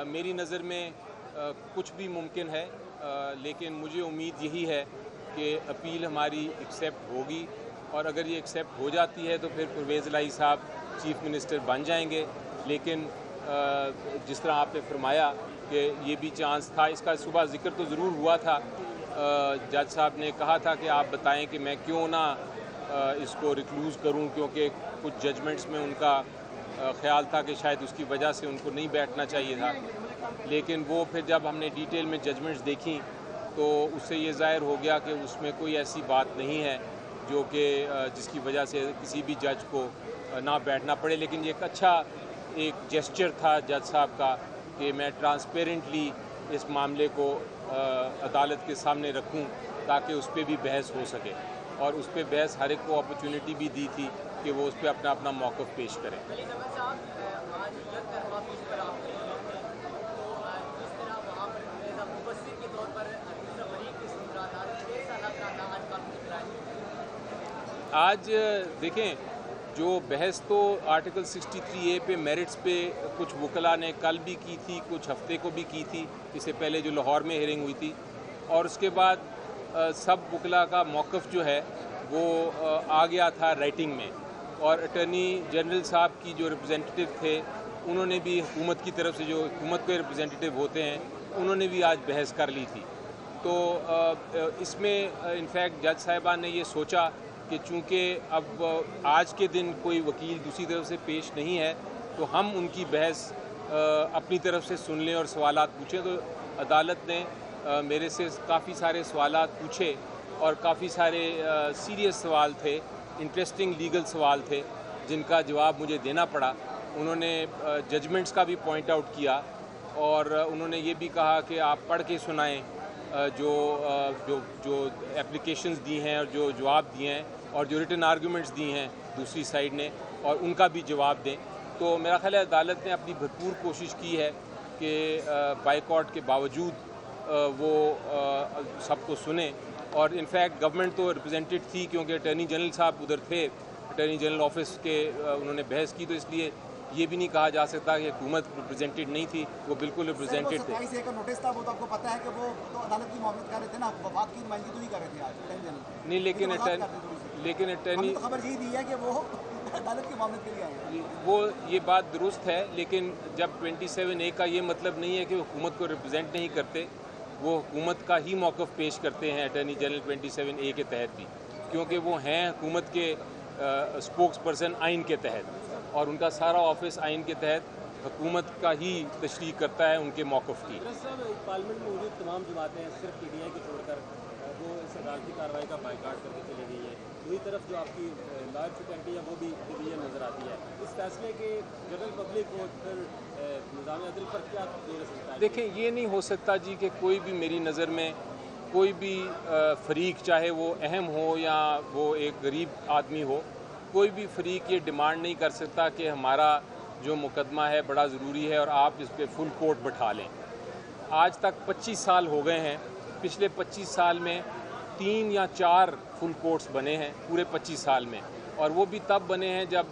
میری نظر میں کچھ بھی ممکن ہے، لیکن مجھے امید یہی ہے کہ اپیل ہماری ایکسیپٹ ہوگی، اور اگر یہ ایکسیپٹ ہو جاتی ہے تو پھر پرویز الہی صاحب چیف منسٹر بن جائیں گے۔ لیکن جس طرح آپ نے فرمایا کہ یہ بھی چانس تھا، اس کا صبح ذکر تو ضرور ہوا تھا، جج صاحب نے کہا تھا کہ آپ بتائیں کہ میں کیوں نہ اس کو ریکلوز کروں، کیونکہ کچھ ججمنٹس میں ان کا خیال تھا کہ شاید اس کی وجہ سے ان کو نہیں بیٹھنا چاہیے تھا۔ لیکن وہ پھر جب ہم نے ڈیٹیل میں ججمنٹس دیکھیں تو اس سے یہ ظاہر ہو گیا کہ اس میں کوئی ایسی بات نہیں ہے جو کہ جس کی وجہ سے کسی بھی جج کو نہ بیٹھنا پڑے۔ لیکن یہ ایک اچھا ایک جیسچر تھا جج صاحب کا کہ میں ٹرانسپیرنٹلی اس معاملے کو عدالت کے سامنے رکھوں تاکہ اس پہ بھی بحث ہو سکے، اور اس پہ بحث ہر ایک کو اپرچونٹی بھی دی تھی کہ وہ اس پہ اپنا اپنا موقف پیش کریں۔ آج دیکھیں، جو بحث تو آرٹیکل 63A پہ میرٹس پہ کچھ وکلاء نے کل بھی کی تھی، کچھ ہفتے کو بھی کی تھی، اس سے پہلے جو لاہور میں ہیئرنگ ہوئی تھی، اور اس کے بعد سب وکلاء کا موقف جو ہے وہ آ گیا تھا رائٹنگ میں، اور اٹارنی جنرل صاحب کی جو ریپرزینٹیو تھے انہوں نے بھی حکومت کی طرف سے، جو حکومت کے ریپرزینٹیو ہوتے ہیں، انہوں نے بھی آج بحث کر لی تھی۔ تو اس میں انفیکٹ جج صاحبان نے یہ سوچا کہ چونکہ اب آج کے دن کوئی وکیل دوسری طرف سے پیش نہیں ہے تو ہم ان کی بحث اپنی طرف سے سن لیں اور سوالات پوچھیں۔ تو عدالت نے میرے سے کافی سارے سوالات پوچھے، اور کافی سارے سیریس سوال تھے، انٹرسٹنگ لیگل سوال تھے جن کا جواب مجھے دینا پڑا۔ انہوں نے ججمنٹس کا بھی پوائنٹ آؤٹ کیا، اور انہوں نے یہ بھی کہا کہ آپ پڑھ کے سنائیں جو اپلیکیشنز دی ہیں اور جو جواب دیے ہیں، اور جو ریٹن آرگومنٹس دی ہیں دوسری سائڈ نے، اور ان کا بھی جواب دیں۔ تو میرا خیال ہے عدالت نے اپنی بھرپور کوشش کی ہے کہ بائیکاٹ کے باوجود وہ سب کو سنیں، اور انفیکٹ گورنمنٹ تو ریپرزینٹیڈ تھی کیونکہ اٹارنی جنرل صاحب ادھر تھے، اٹارنی جنرل آفس کے انہوں نے بحث کی، تو اس لیے یہ بھی نہیں کہا جا سکتا کہ حکومت ریپرزینٹیڈ نہیں تھی، وہ بالکل ریپرزینٹیڈ تھے۔ 27 کا نوٹس تھا، وہ تو آپ کو پتہ ہے کہ وہ تو عدالت کی معاملت کر رہے تھے نا، وفاق کی نمائندگی تو ہی کر رہے تھے آج نہیں، لیکن اٹارنی تو خبر یہی دی ہے کہ وہ عدالت کی معاملت کے لیے آئے ہیں۔ وہ یہ بات درست ہے، لیکن جب 27A کا یہ مطلب نہیں ہے کہ حکومت کو ریپرزینٹ نہیں کرتے، وہ حکومت کا ہی موقف پیش کرتے ہیں اٹارنی جنرل 27A کے تحت بھی، کیونکہ وہ ہیں حکومت کے اسپوکس پرسن آئین کے تحت، اور ان کا سارا آفس آئین کے تحت حکومت کا ہی تشریح کرتا ہے ان کے موقف کی۔ پارلیمنٹ میں موجود تمام جماعتیں صرف PTI کو چھوڑ کر وہ اس عدالتی کارروائی کا بائیکاٹ کر کے چلی گئی ہے، دوسری طرف جو آپ کی لائر فیکلٹی ہے وہ بھی ڈویژن نظر آتی ہے۔ اس فیصلے کے جنرل پبلک کو پھر نظام عدل پر کیا دور سکتا ہے؟ دیکھیں، یہ نہیں ہو سکتا جی کہ کوئی بھی، میری نظر میں کوئی بھی فریق، چاہے وہ اہم ہو یا وہ ایک غریب آدمی ہو، کوئی بھی فریق یہ ڈیمانڈ نہیں کر سکتا کہ ہمارا جو مقدمہ ہے بڑا ضروری ہے اور آپ اس پہ فل کورٹ بٹھا لیں۔ آج تک 25 سال ہو گئے ہیں، پچھلے 25 سال میں 3 یا 4 فل کورٹس بنے ہیں پورے 25 سال میں، اور وہ بھی تب بنے ہیں جب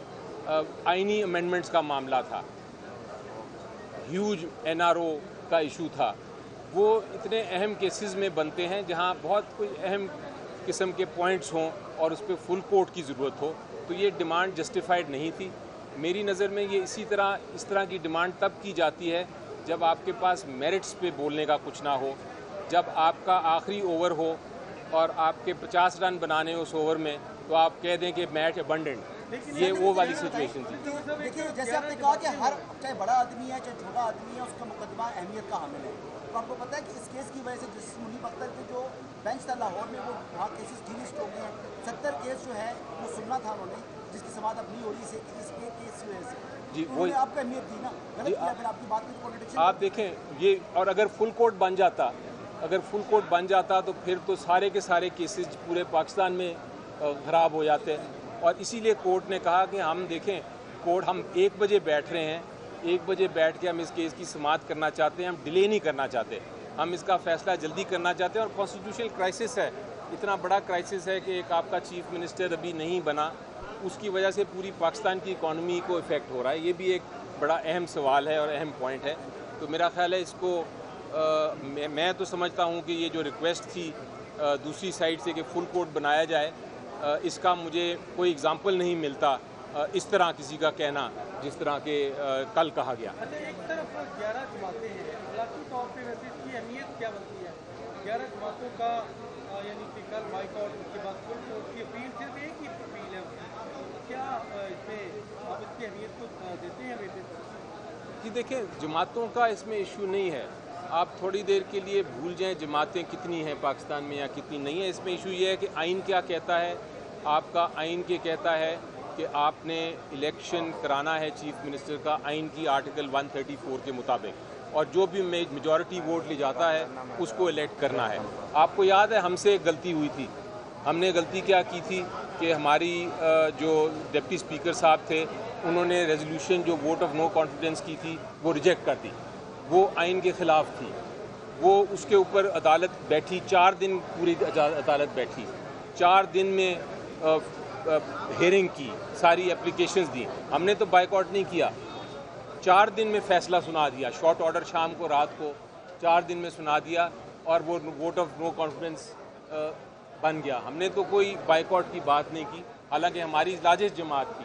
آئینی امینڈمنٹس کا معاملہ تھا، ہیوج NRO کا ایشو تھا۔ وہ اتنے اہم کیسز میں بنتے ہیں جہاں بہت کوئی اہم قسم کے پوائنٹس ہوں اور اس پہ فل کورٹ کی ضرورت ہو، تو یہ ڈیمانڈ جسٹیفائڈ نہیں تھی میری نظر میں۔ یہ اس طرح کی ڈیمانڈ تب کی جاتی ہے جب آپ کے پاس میرٹس پہ بولنے کا کچھ نہ ہو، جب آپ کا آخری اوور ہو اور آپ کے 50 رن بنانے اس اوور میں، تو آپ کہہ دیں کہ میچ ابنڈنٹ، یہ وہ والی سچویشن تھی۔ دیکھیے، جیسے آپ نے کہا کہ ہر چاہے بڑا آدمی ہے چاہے چھوٹا آدمی ہے، اس کا مقدمہ اہمیت کا حامل ہے، تو آپ کو پتہ ہے کہ اس کیس کی وجہ سے جسٹس منیب اختر کے جو بینچ تھا لاہور میں، وہ وہاں کیسز ڈیلسٹ ہو گئے ہیں۔ 70 کیس جو ہے وہ سننا تھا انہوں نے، جس کی سماعت اب نہیں ہو رہی اس کیس کی وجہ سے، جی، انہوں نے آپ کو اہمیت دی نا، غلط کیا پھر آپ کی بات میں کانٹرڈکشن۔ آپ دیکھیں یہ، اور اگر فل کورٹ بن جاتا تو پھر تو سارے کے سارے کیسز پورے پاکستان میں خراب ہو جاتے، اور اسی لیے کورٹ نے کہا کہ ہم دیکھیں، کورٹ ہم 1 بجے بیٹھ رہے ہیں، 1 بجے بیٹھ کے ہم اس کیس کی سماعت کرنا چاہتے ہیں، ہم ڈیلے نہیں کرنا چاہتے، ہم اس کا فیصلہ جلدی کرنا چاہتے ہیں، اور کانسٹیٹیوشنل کرائسس ہے، اتنا بڑا کرائسس ہے کہ ایک آپ کا چیف منسٹر ابھی نہیں بنا، اس کی وجہ سے پوری پاکستان کی اکانومی کو افیکٹ ہو رہا ہے۔ یہ بھی ایک بڑا اہم سوال ہے اور اہم پوائنٹ ہے۔ تو میرا خیال ہے اس کو میں تو سمجھتا ہوں کہ یہ جو ریکویسٹ تھی دوسری سائڈ سے کہ فل کورٹ بنایا جائے، اس کا مجھے کوئی اگزامپل نہیں ملتا اس طرح کسی کا کہنا جس طرح کہ کل کہا گیا۔ اچھا، ایک طرف 11 جماعتیں ہیں، اخلاقی طور پہ ویسے اس کی اہمیت کیا بنتی ہے 11 جماعتوں کا، یعنی کہ کل بائیکاٹ، اس کے بعد فل کورٹ کی اپیل، صرف ایک ہی اپیل ہے، کیا اس میں آپ اس کی اہمیت کو دیتے ہیں بیٹے؟ جی دیکھیں، جماعتوں کا اس میں ایشو نہیں ہے، آپ تھوڑی دیر کے لیے بھول جائیں جماعتیں کتنی ہیں پاکستان میں یا کتنی نہیں ہیں۔ اس میں ایشو یہ ہے کہ آئین کیا کہتا ہے، آپ کا آئین کے کہتا ہے کہ آپ نے الیکشن کرانا ہے چیف منسٹر کا آئین کی آرٹیکل 134 کے مطابق، اور جو بھی میجورٹی ووٹ لے جاتا ہے اس کو الیکٹ کرنا ہے۔ آپ کو یاد ہے ہم سے ایک غلطی ہوئی تھی، ہم نے غلطی کیا کی تھی کہ ہماری جو ڈپٹی اسپیکر صاحب تھے انہوں نے ریزولوشن جو ووٹ آف نو کانفیڈنس کی تھی وہ ریجیکٹ کر دی، وہ آئین کے خلاف تھی، وہ اس کے اوپر عدالت بیٹھی 4 دن، پوری عدالت بیٹھی 4 دن میں ہیئرنگ کی، ساری اپلیکیشنز دیں، ہم نے تو بائیکاٹ نہیں کیا، 4 دن میں فیصلہ سنا دیا، شارٹ آرڈر شام کو رات کو 4 دن میں سنا دیا اور وہ ووٹ آف نو کانفیڈنس بن گیا۔ ہم نے تو کوئی بائیکاٹ کی بات نہیں کی، حالانکہ ہماری لارجسٹ جماعت تھی۔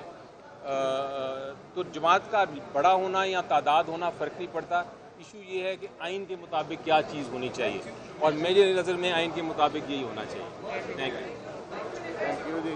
تو جماعت کا بڑا ہونا یا تعداد ہونا فرق نہیں پڑتا، ایشو یہ ہے کہ آئین کے مطابق کیا چیز ہونی چاہیے، اور میری نظر میں آئین کے مطابق یہی ہونا چاہیے۔ Thank you.